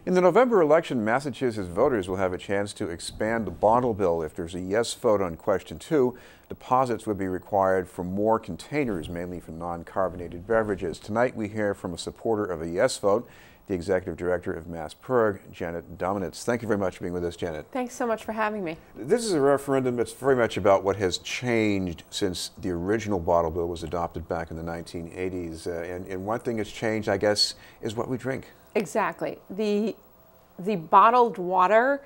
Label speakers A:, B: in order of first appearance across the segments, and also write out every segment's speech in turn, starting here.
A: In the November election, Massachusetts voters will have a chance to expand the bottle bill. If there's a yes vote on question 2, deposits would be required for more containers, mainly for non-carbonated beverages. Tonight, we hear from a supporter of a yes vote, the executive director of MASSPIRG, Janet Domenitz. Thank you very much for being with us, Janet.
B: Thanks so much for having me.
A: This is a referendum that's very much about what has changed since the original bottle bill was adopted back in the 1980s. And one thing that's changed, I guess, is what we drink.
B: Exactly. The bottled water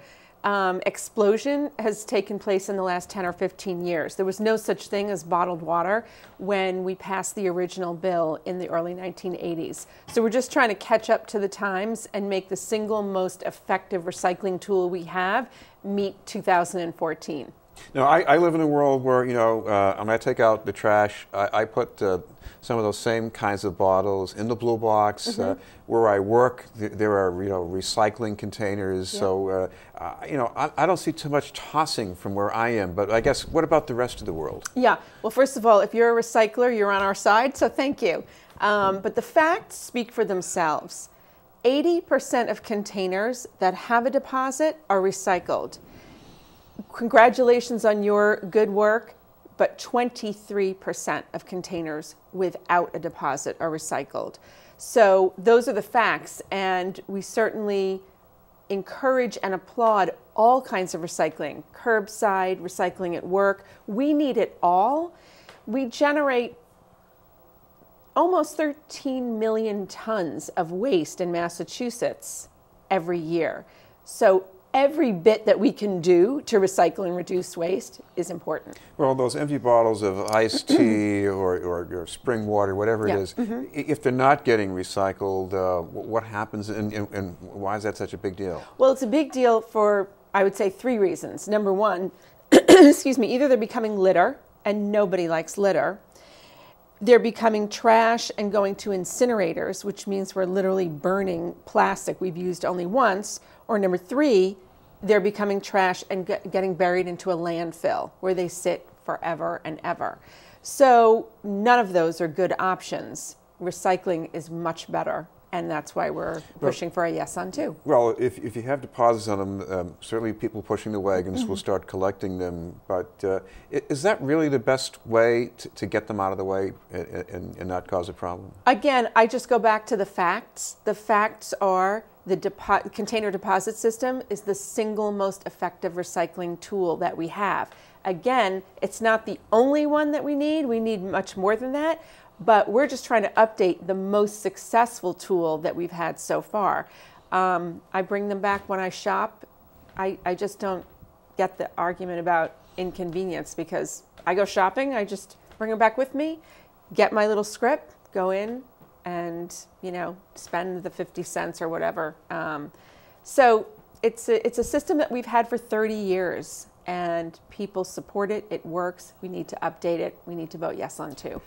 B: explosion has taken place in the last 10 or 15 years. There was no such thing as bottled water when we passed the original bill in the early 1980s. So we're just trying to catch up to the times and make the single most effective recycling tool we have meet 2014.
A: Now, I live in a world where, when I take out the trash, I put some of those same kinds of bottles in the blue box. Where I work, there are, recycling containers. Yeah. So, I don't see too much tossing from where I am. But I guess, what about the rest of the world?
B: Yeah. Well, first of all, if you're a recycler, you're on our side, so thank you. But the facts speak for themselves. 80% of containers that have a deposit are recycled. Congratulations on your good work, but 23% of containers without a deposit are recycled. So those are the facts, and we certainly encourage and applaud all kinds of recycling, curbside, recycling at work. We need it all. We generate almost 13 million tons of waste in Massachusetts every year. So every bit that we can do to recycle and reduce waste is important.
A: Well, those empty bottles of iced tea or spring water, whatever it is, if they're not getting recycled, what happens and why is that such a big deal?
B: Well, it's a big deal for, I would say, 3 reasons. Number one, excuse me, either they're becoming litter, and nobody likes litter. They're becoming trash and going to incinerators, which means we're literally burning plastic we've used only once. Or number 3, they're becoming trash and getting buried into a landfill where they sit forever and ever. So none of those are good options. Recycling is much better, and that's why we're pushing for a yes on 2.
A: Well, if you have deposits on them, certainly people pushing the wagons will start collecting them. But is that really the best way to get them out of the way and not cause a problem?
B: Again, I just go back to the facts. The facts are the container deposit system is the single most effective recycling tool that we have. Again, it's not the only one that we need. We need much more than that. But we're just trying to update the most successful tool that we've had so far. I bring them back when I shop. I just don't get the argument about inconvenience because I go shopping, I just bring them back with me, get my little script, go in, and spend the 50 cents or whatever. So it's a system that we've had for 30 years. And people support it. It works. We need to update it. We need to vote yes on 2.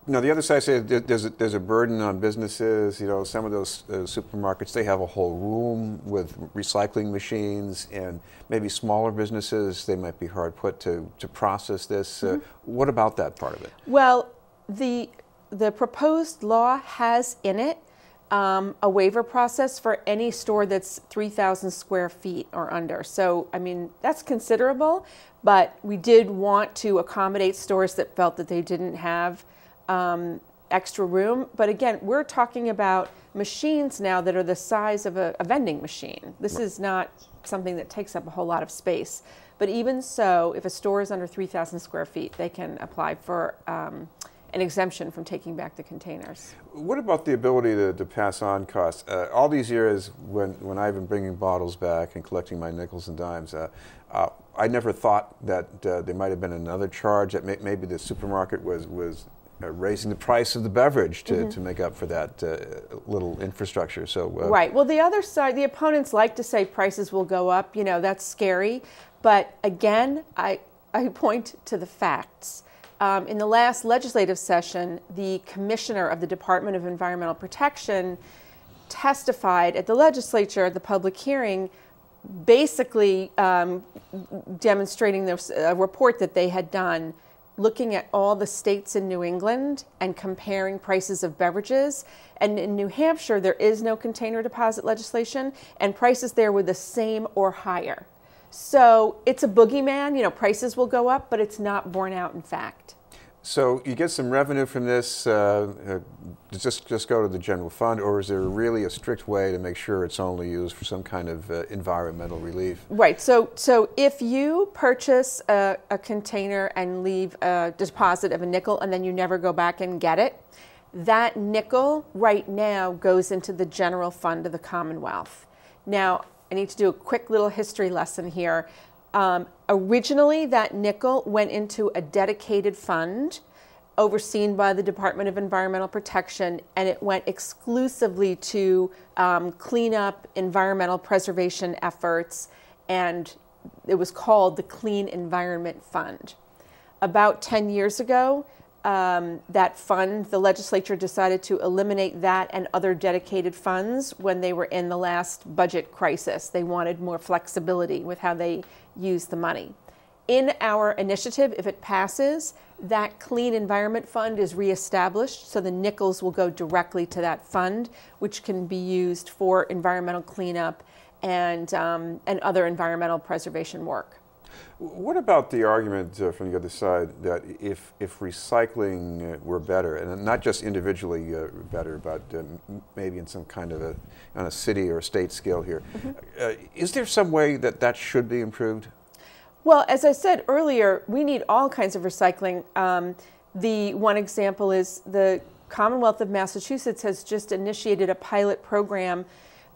A: Now, the other side says there's a burden on businesses. Some of those supermarkets, they have a whole room with recycling machines, and maybe smaller businesses, they might be hard put to process this. What about that part of it?
B: Well, the proposed law has in it a waiver process for any store that's 3,000 square feet or under. So, I mean, that's considerable, but we did want to accommodate stores that felt that they didn't have extra room. But again, we're talking about machines now that are the size of a vending machine. This is not something that takes up a whole lot of space. But even so, if a store is under 3,000 square feet, they can apply for an exemption from taking back the containers.
A: What about the ability to pass on costs? All these years when I've been bringing bottles back and collecting my nickels and dimes, I never thought that there might have been another charge, that maybe the supermarket was raising the price of the beverage to make up for that little infrastructure. So
B: right. Well, the other side, the opponents like to say prices will go up. That's scary. But again, I point to the facts. In the last legislative session, the commissioner of the Department of Environmental Protection testified at the legislature at the public hearing, basically demonstrating a report that they had done looking at all the states in New England and comparing prices of beverages. And in New Hampshire, there is no container deposit legislation, and prices there were the same or higher. So it's a boogeyman, you know, prices will go up, but it's not borne out in fact.
A: So you get some revenue from this, just go to the general fund, or is there really a strict way to make sure it's only used for some kind of environmental relief?
B: Right, so if you purchase a container and leave a deposit of a nickel and then you never go back and get it, that nickel right now goes into the general fund of the Commonwealth. Now, I need to do a quick little history lesson here. Originally, that nickel went into a dedicated fund overseen by the Department of Environmental Protection, and it went exclusively to clean up environmental preservation efforts, and it was called the Clean Environment Fund. About 10 years ago, that fund, the legislature decided to eliminate that and other dedicated funds when they were in the last budget crisis. They wanted more flexibility with how they use the money. In our initiative, if it passes, that Clean Environment Fund is reestablished, so the nickels will go directly to that fund, which can be used for environmental cleanup and other environmental preservation work.
A: What about the argument from the other side that if recycling were better, and not just individually better, but maybe in some kind of on a city or a state scale here, is there some way that that should be improved?
B: Well, as I said earlier, we need all kinds of recycling. The one example is the Commonwealth of Massachusetts has just initiated a pilot program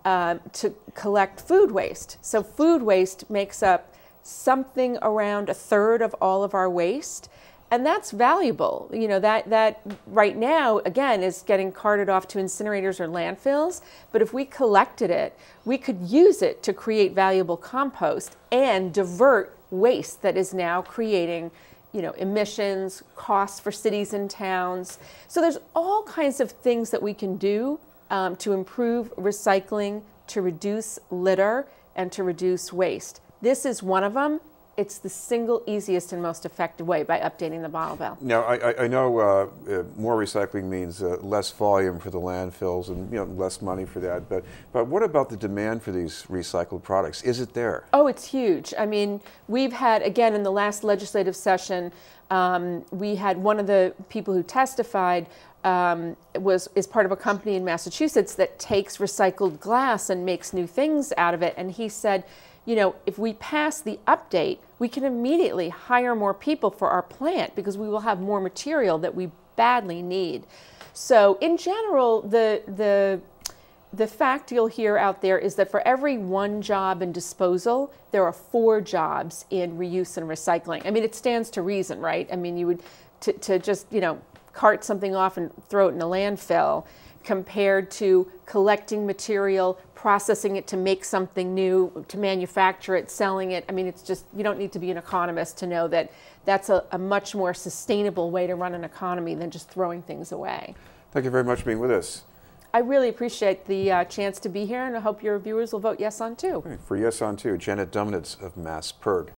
B: to collect food waste. So food waste makes up something around 1/3 of all of our waste, and that's valuable. You know, that right now, again, is getting carted off to incinerators or landfills, but if we collected it, we could use it to create valuable compost and divert waste that is now creating, you know, emissions, costs for cities and towns. So there's all kinds of things that we can do to improve recycling, to reduce litter, and to reduce waste. This is one of them. It's the single easiest and most effective way by updating the bottle bill.
A: Now, I know more recycling means less volume for the landfills and, you know, less money for that. But what about the demand for these recycled products? Is it there?
B: Oh, it's huge. I mean, we've had, again, in the last legislative session, we had one of the people who testified is part of a company in Massachusetts that takes recycled glass and makes new things out of it. And he said, you know, if we pass the update, we can immediately hire more people for our plant because we will have more material that we badly need. So in general, the fact you'll hear out there is that for every one job in disposal, there are 4 jobs in reuse and recycling. I mean, it stands to reason, right? I mean, you would, to just, you know, cart something off and throw it in a landfill compared to collecting material, processing it to make something new, to manufacture it, selling it. I mean, it's just, you don't need to be an economist to know that that's a much more sustainable way to run an economy than just throwing things away.
A: Thank you very much for being with us.
B: I really appreciate the chance to be here, and I hope your viewers will vote yes on 2.
A: For yes on 2, Janet Domenitz of MASSPIRG.